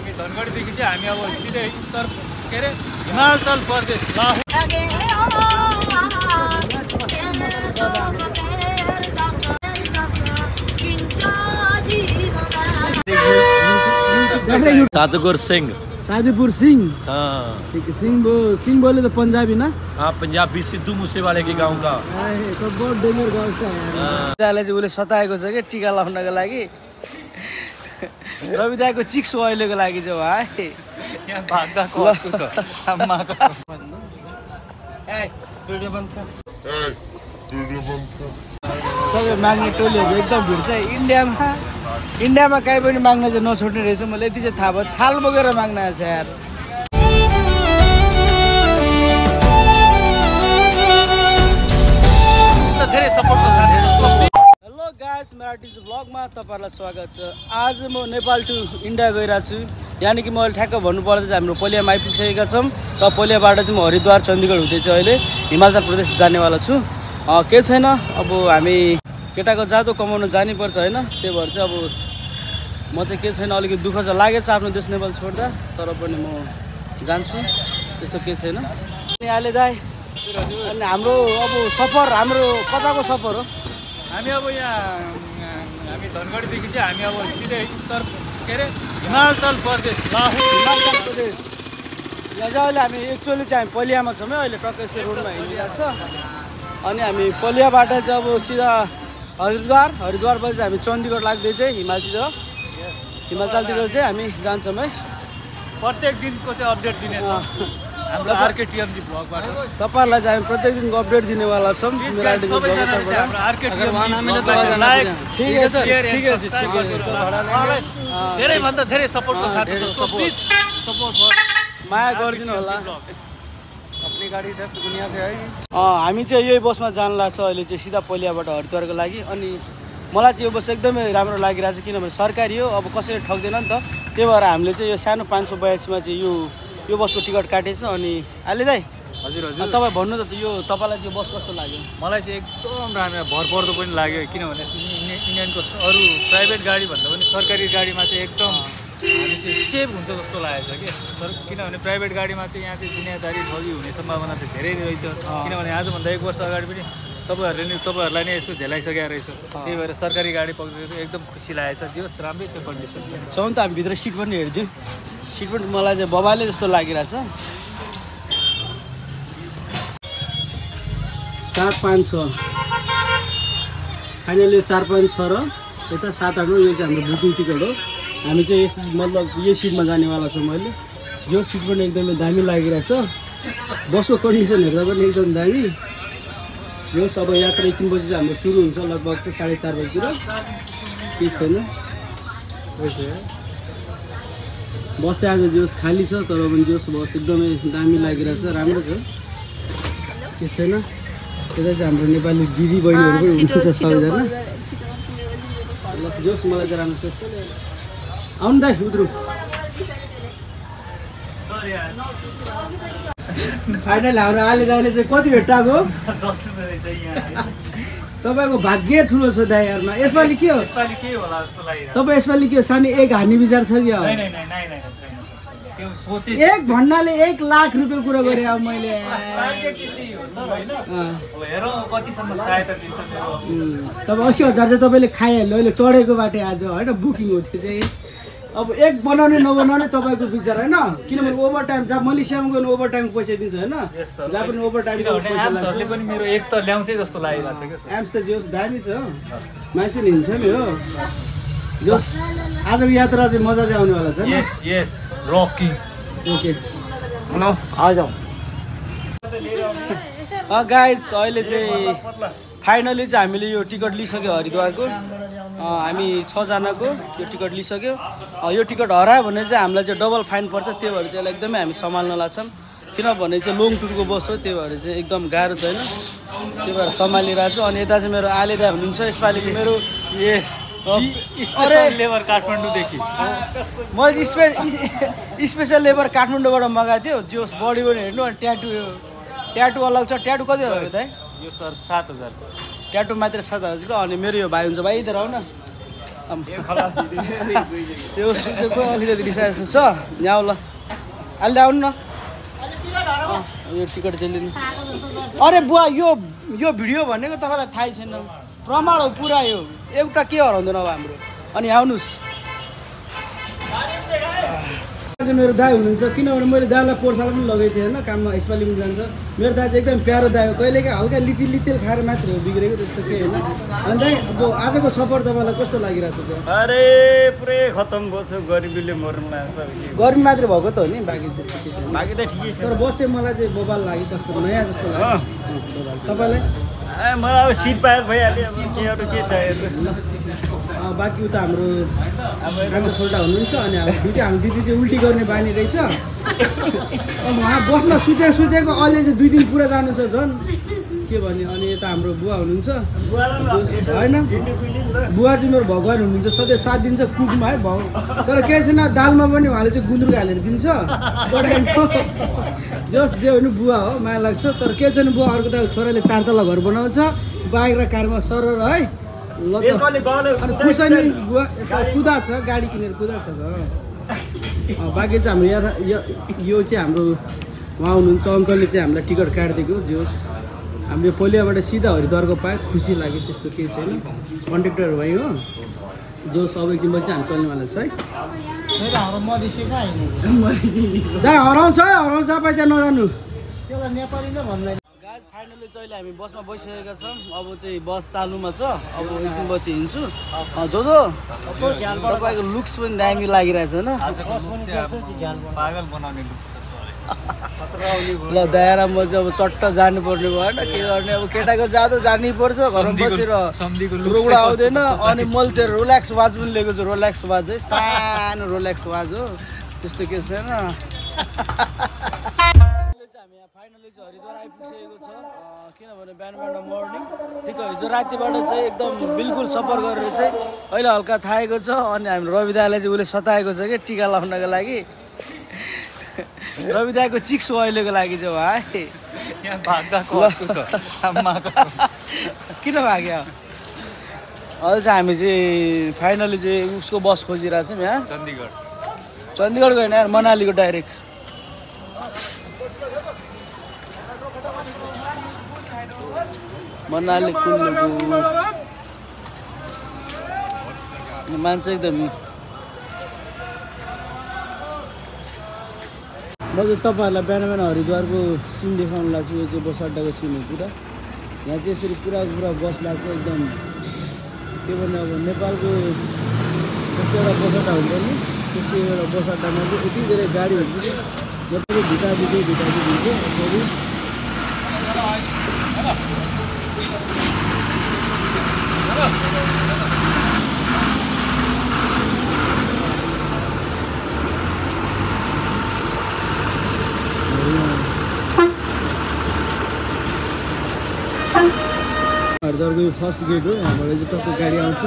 हामी धनगढीदेखि चाहिँ हामी अब सिधै उत्तर के अरे हिमाचल प्रदेश साधुपुर सिंह साधुपुर सिंह हाँ ठीक है सिंह बोले तो पंजाबी ना हाँ पंजाबी सिद्धू मूसेवाले के गांव का तो बहुत डेंजर गाउँ का दाले चाहिँ उले सताएको छ के टीका लगाउनको लागि रवि दाको चिक्स अहिलेको लागि चाहिँ भाइ यहाँ भाग्दा कसको छ साम्माको सबै माग्ने टोलीहरू एकदम भिड छ इन्डियामा कहीँ पनि माग्न चाहिँ नछोड्ने रहेछ मलाई यति चाहिँ थाहा भयो थाल बोकेर माग्न आएको छ यार धेरै सपोर्ट हेलो गाइस मराठीज ब्लगमा तपाईँहरूलाई स्वागत छ आज म नेपाल टु इन्डिया गइरहेको छु यानि कि म अहिले ठ्याक्क भन्नुपर्दा चाहिँ हाम्रो पलियामा आइपुगिसकेका छौँ र पलियाबाट चाहिँ म हरिद्वार चण्डीगढ हुँदैछु अहिले हिमाचल प्रदेश जानेवाला छु केही छैन अब हामी केटाको जादु कमाउन जानुपर्छ होइन त्यही भएर चाहिँ अब म चाहिँ के छैन अलिकति दुःख चाहिँ लागेको छ आफ्नो देश नेपाल छोड्दा तर पनि म जान्छु त्यस्तो केही छैन अनि अहिले दाइ अनि हाम्रो अब सफर हाम्रो कताको सफर हो हामी अब यहाँ हामी धनगढीदेखि चाहिँ हामी अब सिधै उत्तर के अरे हिमाचल प्रदेश हिमाचल प्रदेश यहाँ चाहिँ अहिले हामी एक्चुअली चाहिँ हामी पलियामा छौँ है अहिले टक्कै रोडमा हिँडिरहेको छ अनि हामी पलियाबाट चाहिँ अब सिधा हरिद्वारबाट चाहिँ हामी चण्डीगढ लाग्दै चाहिँ हिमाचलतिर चाहिँ हामी जान्छौँ है प्रत्येक दिनको चाहिँ अपडेट दिनेछ हाम्रो आरकेटिएमजी ब्लगबाट तपाईँहरूलाई चाहिँ हामी प्रत्येक दिनको अपडेट दिनेवाला छौँ धेरैभन्दा धेरै सपोर्टको खाँचो छ सो प्लिज सपोर्ट माया गरिदिनु होला हामी चाहिँ यही बसमा जान लाग्छ अहिले चाहिँ सिधा पलियाबाट हरिद्वारको लागि अनि मलाई चाहिँ यो बस एकदमै राम्रो लागिरहेको छ किनभने सरकारी हो अब कसैले ठग्दैन नि त त्यही भएर हामीले चाहिँ यो सानो 582मा चाहिँ यो बसको टिकट काटेको छ अनि अहिले दाइ हजुर तपाईँ भन्नु त यो तपाईँलाई चाहिँ बस कस्तो लाग्यो मलाई चाहिँ एकदम राम्रो भरपर्दो पनि लाग्यो किनभने इन्डियनको अरू प्राइभेट गाडी भन्दा पनि सरकारी गाडीमा चाहिँ एकदम हामी चाहिँ सेफ हुन्छ जस्तो लागेको छ कि किनभने प्राइभेट गाडीमा चाहिँ यहाँ चाहिँ दुनियाँदारी ठगी हुने सम्भावना चाहिँ धेरै रहेछ किनभने आजभन्दा 1 वर्ष अगाडि पनि तपाईँहरूलाई नै यसो झेलाइसकेको रहेछ त्यही भएर सरकारी गाडी पक्रेर एकदम खुसी लागेको छ जस राम्रै छ कन्डिसन चौँ त हामी भित्र सिट पनि हेरिदिउँ सिट पनि मलाई चाहिँ बबाले जस्तो लागिरहेछ 4-5-6 फाइनल यो 4-5-6 र यता 7-8 यो चाहिँ हाम्रो बुकिङ टिकट हो हामी चाहिँ यस मतलब यो सिटमा जानेवाला छौँ मैले जो सिट पनि एकदमै दामी लागिरहेछ बसको कन्डिसन हेर्दा पनि एकदम दामी यो सब यात्रा एकछिन पछि चाहिँ हाम्रो सुरु हुन्छ लगभग 4:30 बजीतिर केही छैन बस चाहिँ आज जोस खाली छ तर पनि जोस बस एकदमै दामी लागिरहेछ राम्रो छ केही छैन त्यता चाहिँ हाम्रो नेपाली दिदी बहिनीहरू पनि हुनुहुन्छ सबैजना ल जोस मलाई चाहिँ राम्रो छ आउनु दाइ उत्रु फाइनल हाम्रो आले दाइले चाहिँ कति भेट्टाएको तपाईँको भाग्य ठुलो छ दाइहरुमा यसपालि के हो तपाईँ यसपालि के हो सानो एक हान्ने विचार छ कि एक भन्नाले 1 लाख रुपियाँ कुरा गरेँ अब मैले तपाईँ 80,000 चाहिँ तपाईँले खाइहाल्नु अहिले चढेको बाटो आज होइन बुकिङ हो त्यो चाहिँ अब एक बनाउने नबनाउने तपाईँको विचार होइन किनभने ओभर टाइम जहाँ मलेसियामा गयो ओभर टाइमको पैसा दिन्छ होइन जहाँ पनि ओभर टाइमको पैसा पनि मेरो एक त ल्याउँछ जस्तो लागिरहेको छ एम्स त जोस दामी छ मान्छे हिँड्छ नि हो जोस आजको यात्रा चाहिँ मजा चाहिँ आउनेवाला छ यस रकिङ ओके हेलो आजाऊ गाइज अहिले चाहिँ फाइनली चाहिँ हामीले यो टिकट लिइसक्यो हरिद्वारको हामी 6 जनाको यो टिकट लिइसक्यो यो टिकट हरायो भने चाहिँ हामीलाई चाहिँ डबल फाइन पर्छ त्यही भएर चाहिँ एकदमै हामी सम्हाल्न लाग्छौँ किनभने चाहिँ लङ टुरको बस हो त्यही भएर चाहिँ एकदम गाह्रो छैन त्यही भएर सम्हालिरहेको छु अनि यता चाहिँ मेरो आले दाइ हुनुहुन्छ यसपालिको मेरो स्पेशल लेबर काठमाडौँदेखि मैले स्पेशल लेबर काठमाडौँबाट मगाएको थियो जोस बडी पनि हेर्नु अनि ट्याटु अलग छ ट्याटु कति हो दाइ यो सर 7,000 ट्याटु मात्र 7,000 अनि मेरो यो भाइ हुन्छ भाइ इधर आऊ न त्यो सुतेको अलिकति रिसाएको जस्तो छ यहाँ ल अहिले आउनु न यो टिकट चाहिँ लिनु अरे बुवा यो भिडियो भनेको तपाईँलाई थाहै छैन प्रमाण हो पुरा यो एउटा के हराउँदैन अब हाम्रो अनि आउनुहोस् आज मेरो दाइ हुनुहुन्छ किनभने मैले दाइलाई पोर्साल पनि लगेको थिएँ होइन काममा यसपालि पनि जान्छ मेरो दाइ चाहिँ एकदम प्यारो दाइ हो कहिलेकाहीँ हल्का लितिल खाएर मात्रै हो बिग्रेको त्यस्तो के होइन अनि दाइ अब आजको सफर तपाईँलाई कस्तो लागिरहेको छ अरे पुरै खतम भयो छ गरिबीले मर्नु लाग्छ गर्मी मात्रै भएको त हो नि बाँकी त्यस्तो के छैन बाँकी त ठिकै छ तर बस चाहिँ मलाई चाहिँ बोबाल लाग्यो कस्तो नयाँ जस्तो लाग्यो तपाईँलाई मलाई अब सिट पाएर भइहाल्यो अब के अरू के छ बाँकी उता हाम्रो आमा सोल्टा हुनुहुन्छ अनि हाम्रो दिदी चाहिँ उल्टी गर्ने बानी रहेछ अब उहाँ बसमा सुतेको अहिले चाहिँ 2 दिन पुरा जानु छ झन् के भने अनि यता हाम्रो बुवा हुनुहुन्छ होइन बुवा चाहिँ मेरो भगवान् हुनुहुन्छ सधैँ साथ दिन्छ कुकमा है भाउ तर केही छैन दालमा पनि उहाँले चाहिँ गुन्द्रुक हालेर दिन्छ जस जे हुनु बुवा हो माया लाग्छ तर के छैन बुवा अर्को त छोराले 4 तला घर बनाउँछ बाइक र कारमा सरर है ल त अनि खुसनी बुवा यस्तो कुदा छ गाडी किनेर कुदा छ त बाँकी चाहिँ हाम्रो यो चाहिँ हाम्रो उहाँ हुनुहुन्छ अङ्कलले चाहिँ हामीलाई टिकट काटिदिएको जे होस् हामीले पोलियाबाट सिधा हरिद्वारको पाए खुसी लाग्यो त्यस्तो केही छैन कन्ट्याक्टर भाइ हो जो सब एकछिन पछि हामी चल्नेवाला छ है दाइ हराउँछ है हराउँछ तपाईँ त्यहाँ नजानु त्यसलाई नेपाली नै भन्दैन गाइस फाइनली चाहिँ अहिले हामी बसमा बसिसकेका छौँ अब चाहिँ बस चालुमा छ अब एकछिन पछि हिँड्छु जो तपाईँको लुक्स पनि दामी लागिरहेछ होइन पागल बनाउने लुक्स ल दायारा म चाहिँ अब चट्ट जानुपर्ने भएन के गर्ने अब केटाको जादु जानै पर्छ घरमा बसेर रोगडा आउँदैन अनि मैले चाहिँ रोल्याक्स वाच पनि लिएको छु रोल्याक्स वाच है सानो रोल्याक्स वाच हो त्यस्तो के छैन हामी यहाँ फाइनली चाहिँ हरिद्वार आइपुगिसकेको छ किनभने बिहान मर्निङ ठिक हिजो रातिबाट चाहिँ एकदम बिल्कुल सफर गरेर चाहिँ अहिले हल्का थाकेको छ अनि हाम्रो रवि दाइलाई चाहिँ उसले सताएको छ कि टिका लाउनको लागि रवि दाइको चिक्स हो अहिलेको लागि चाहिँ भाइ किन भाग्यो अहिले चाहिँ हामी चाहिँ फाइनली चाहिँ उसको बस खोजिरहेको छौँ यहाँ चण्डीगढ गएन यार मनालीको डाइरेक्ट मनाली कुल्लुको मान्छे एकदम म चाहिँ तपाईँहरूलाई बिहान हरिद्वारको सिन देखाउनु लाग्छु यो चाहिँ बस अड्डाको सिन हो पुरा यहाँ चाहिँ यसरी पुरा बस लाग्छ एकदम के भन्ने अब नेपालको जस्तो एउटा बस अड्डा हुन्छ नि त्यस्तो एउटा बस अड्डामा चाहिँ यति धेरै गाडी हुन्छ कि जतिको भिटाभिटी हुन्छ यसरी हरिद्वारको यो फर्स्ट गेट हो यहाँबाट चाहिँ टक्क गाडी आउँछ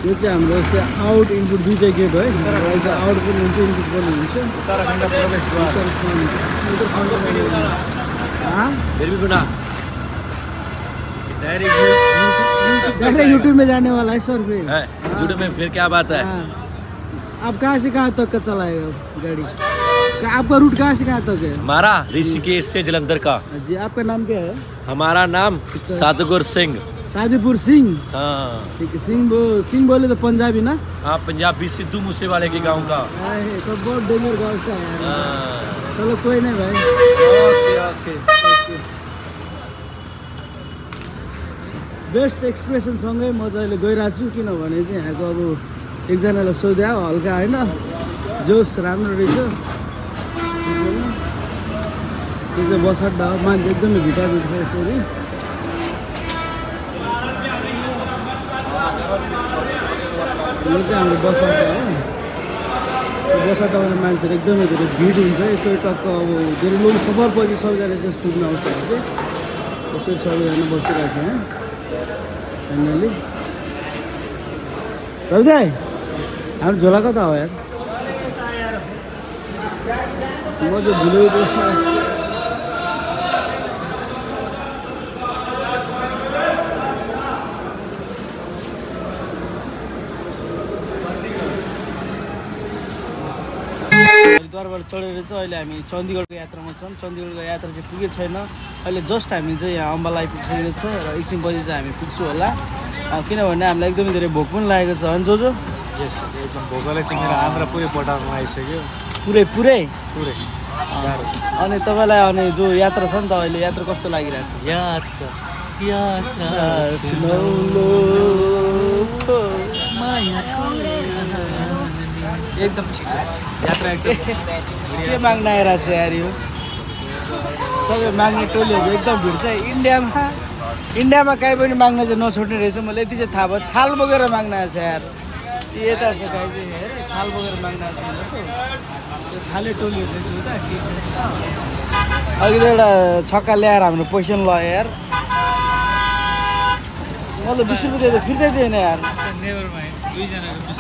यो चाहिँ हाम्रो यस्तै आउट इनपुट दुईवटै गेट हो है आउट पनि हुन्छ इनपुट पनि हुन्छ डायरेक्ट यूट्यूब में जाने वाला है सर फिर यूट्यूब में फिर क्या बात है आप कहाँ से कहाँ तक का चलाएगा गाड़ी आपका रूट कहाँ से कहाँ तक है हमारा ऋषिकेश से जलंधर का जी आपका नाम क्या है हमारा नाम साधुगुर सिंह साधुपुर सिंह हाँ ठीक है सिंह बोले तो पंजाबी ना हाँ पंजाबी सिद्धू मूसेवाले के गांव का तो बहुत डेंजर गाँव का है चलो कोई नहीं भाई ओके बेस्ट एक्सप्रेसन सँगै म चाहिँ अहिले गइरहेको छु किनभने चाहिँ यहाँको अब एकजनालाई सोध्या हल्का होइन जोस राम्रो रहेछ त्यो चाहिँ बस अड्डा हो मान्छे एकदमै भिटाभिट छ यसरी यो चाहिँ हाम्रो बस अड्डा हो बस अड्डामा मान्छेहरू एकदमै धेरै भिड हुन्छ यसरी टक्क अब धेरै लोक सफरपछि सबैजना चाहिँ सुत्न आउँछ भने चाहिँ यसरी सबैजना बसिरहेको छ यहाँ फाइनली रविदाई हाम्रो झोला कता हो यार म चाहिँ भुलेको हरिद्वारबाट चढेर चाहिँ अहिले हामी चण्डीगढको यात्रामा छौँ। चण्डीगढको यात्रा चाहिँ पुगेको छैन अहिले, जस्ट हामी चाहिँ यहाँ अम्बाला आइपुगिसकेको छ र एकछिनपछि चाहिँ हामी पुग्छौँ होला, किनभने हामीलाई एकदमै धेरै भोक पनि लागेको छ। अनि जो यस एकदम भोकले चाहिँ मेरो आन्द्रा पुरै पटाउनु आइसक्यो पुरै पुरै। अनि तपाईँलाई अनि जो यात्रा छ नि त अहिले, यात्रा कस्तो लागिरहेको छ? यात्रा एकदम ठिक छ यात्रा एकदम। के माग्न आइरहेको छ यार, यो सबै माग्ने टोलीहरू एकदम भिड छ। इन्डियामा काहीँ पनि माग्न चाहिँ नछोड्ने रहेछ, मलाई यति चाहिँ थाहा भयो। थाल बोकेर माग्न आएको छ यार, यता छ काहीँ चाहिँ हेर, थाल बोकेर माग्न आएको छ त्यो थाले टोलीहरू रहेछ उता के छ। अघि त एउटा छक्का ल्याएर हाम्रो पैसा पनि लयो यार, मतलब 20 रुपियाँ त फिर्तै दिएन यार। नेभर माइन्ड, दुईजनाको बिस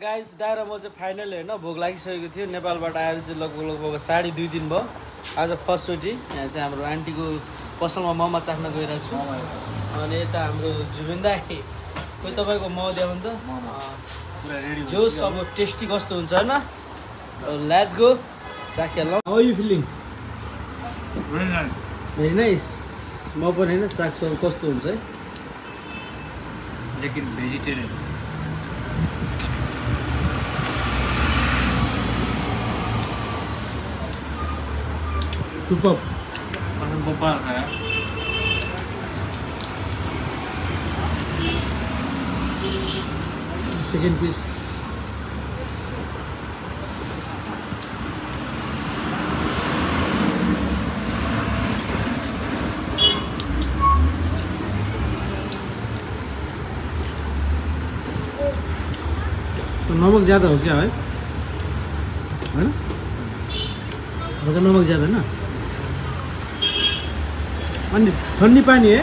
गाइस दाएर म चाहिँ फाइनल होइन भोक लागिसकेको थियो। नेपालबाट आएर चाहिँ लगभग 2.5 दिन भयो। आज फर्स्टचोटि यहाँ चाहिँ हाम्रो आन्टीको पसलमा मोमो चाख्न गइरहेको छु। अनि यता हाम्रो जुबिन दाई, खोइ तपाईँको मोमो देखाउनु त जो सब टेस्टी कस्तो हुन्छ होइन। लेट्स गो चाखिहालौँ। How you feeling? Very nice. म पनि होइन चाख्छु कस्तो हुन्छ है, लेकिन भेजिटेरियन सुपर। गोपाल खाया सेकेन्ड पिस नमक ज़्यादा हो क्या है? होइन मतलब नमक ज़्यादा ना। अनि ठन्डी पानी है।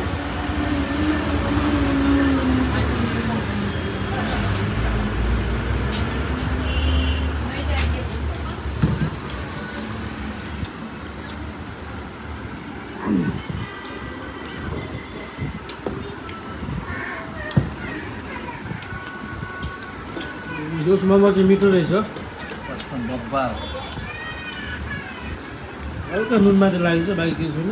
जोस मोमो चाहिँ मिठो रहेछ। हल्का नुन मात्रै लागेको छ, बाँकी केही छैन।